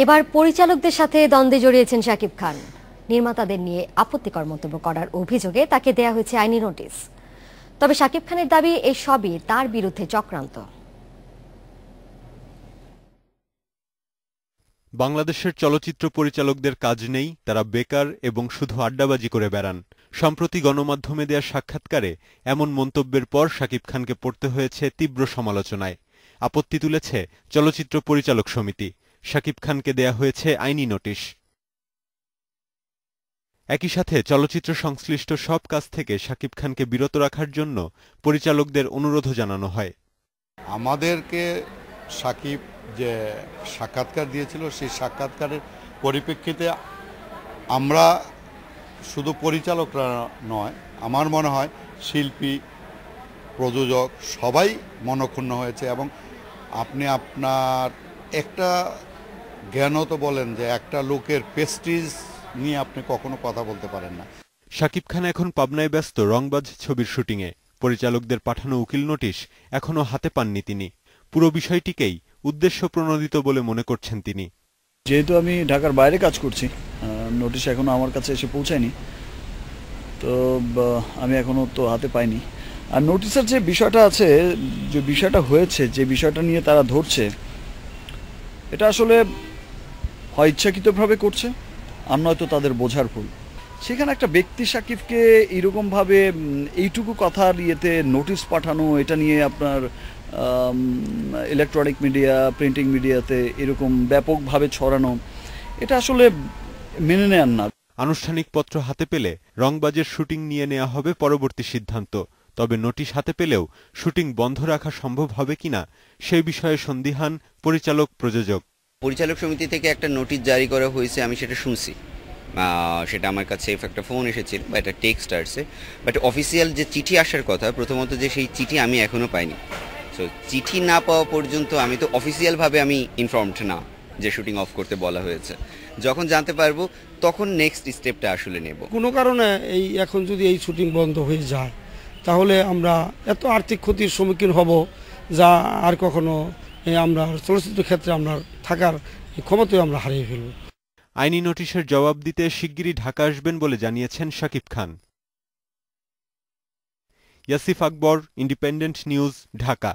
এবার পরিচালকদের সাথে দ্বন্দ্বে জড়িয়েছেন শাকিব খান। নির্মাতাদের নিয়ে আপত্তিকর মন্তব্য করার অভিযোগে তাকে দেয়া হয়েছে আইনি নোটিশ। তবে শাকিব খানের দাবি এই সবই তার বিরুদ্ধে চক্রান্ত। বাংলাদেশের চলচ্চিত্র পরিচালকদের কাজ নেই, তারা বেকার এবং শুধু আড্ডাবাজি করে বেড়ান। সম্প্রতি গণমাধ্যমে দেয়া সাক্ষাৎকারে এমন মন্তব্যের পর শাকিব খানকে পড়তে হয়েছে তীব্র সমালোচনায়। আপত্তি তুলেছে চলচ্চিত্র পরিচালক সমিতি। শাকিব খানকে দেয়া হয়েছে আইনি নোটিশ। একই সাথে চলচ্চিত্র সংশ্লিষ্ট সব কাজ থেকে শাকিব খানকে বিরত রাখার জন্য পরিচালকদের অনুরোধও জানানো হয়। আমাদেরকে শাকিব যে সাক্ষাৎকার দিয়েছিল সেই সাক্ষাৎকারের পরিপ্রেক্ষিতে আমরা শুধু পরিচালকরা নয়, আমার মনে হয় শিল্পী, প্রযোজক সবাই মনক্ষুণ্ণ হয়েছে। এবং আপনি আপনার একটা জ্ঞানও তো বলেন যে একটা লোকের প্রেস্টিজ নিয়ে আপনি কখনো কথা বলতে পারেন না। শাকিব খান এখন পাবনায় ব্যস্ত রংবাজ ছবির শুটিংয়ে। পরিচালকদের পাঠানো উকিল নোটিশ এখনও হাতে পাননি তিনি। পুরো বিষয়টিকেই উদ্দেশ্য প্রণোদিত বলে মনে করছেন তিনি। যেহেতু আমি ঢাকার বাইরে কাজ করছি, নোটিশ এখনো আমার কাছে এসে পৌঁছায়নি, তো আমি এখনো তো হাতে পাইনি। আর নোটিশের যে বিষয়টা আছে, যে বিষয়টা হয়েছে, যে বিষয়টা নিয়ে তারা ধরছে, এটা আসলে হয় ইচ্ছাকৃতভাবে করছে, আর নয়তো তাদের বোঝার ভুল। সেখানে একটা ব্যক্তি শাকিবকে এইরকমভাবে এইটুকু কথার ইয়েতে নোটিশ পাঠানো, এটা নিয়ে আপনার ইলেকট্রনিক মিডিয়া, প্রিন্টিং মিডিয়াতে এরকম ব্যাপকভাবে ছড়ানো, এটা আসলে মেনে নেয়ার না। আনুষ্ঠানিক পত্র হাতে পেলে রংবাজের শুটিং নিয়ে নেওয়া হবে পরবর্তী সিদ্ধান্ত। তবে নোটিশ হাতে পেলেও শুটিং বন্ধ রাখা সম্ভব হবে কিনা সেই বিষয়ে সন্দিহান পরিচালক প্রযোজক। পরিচালক সমিতি থেকে একটা নোটিশ জারি করা হয়েছে, আমি সেটা শুনছি। সেটা আমার কাছে একটা ফোন এসেছিল বা একটা টেক্সট আসছে, বাট অফিসিয়াল যে চিঠি আসার কথা, প্রথমত যে সেই চিঠি আমি এখনও পাইনি। সো চিঠি না পাওয়া পর্যন্ত আমি তো অফিসিয়ালভাবে আমি ইনফর্মড না যে শুটিং অফ করতে বলা হয়েছে। যখন জানতে পারবো তখন নেক্সট স্টেপটা আসলে নেব। কোনো কারণে এখন যদি এই শুটিং বন্ধ হয়ে যায়, তাহলে আমরা এত আর্থিক ক্ষতির সম্মুখীন হব যা আর কখনো আমরা চলচ্চিত্র ক্ষেত্রে আমরা থাকার ক্ষমতাও আমরা হারিয়ে ফেলব। আইনি নোটিশের জবাব দিতে শিগগিরই ঢাকা আসবেন বলে জানিয়েছেন শাকিব খান। ইয়াসিফ আকবর, ইন্ডিপেন্ডেন্ট নিউজ, ঢাকা।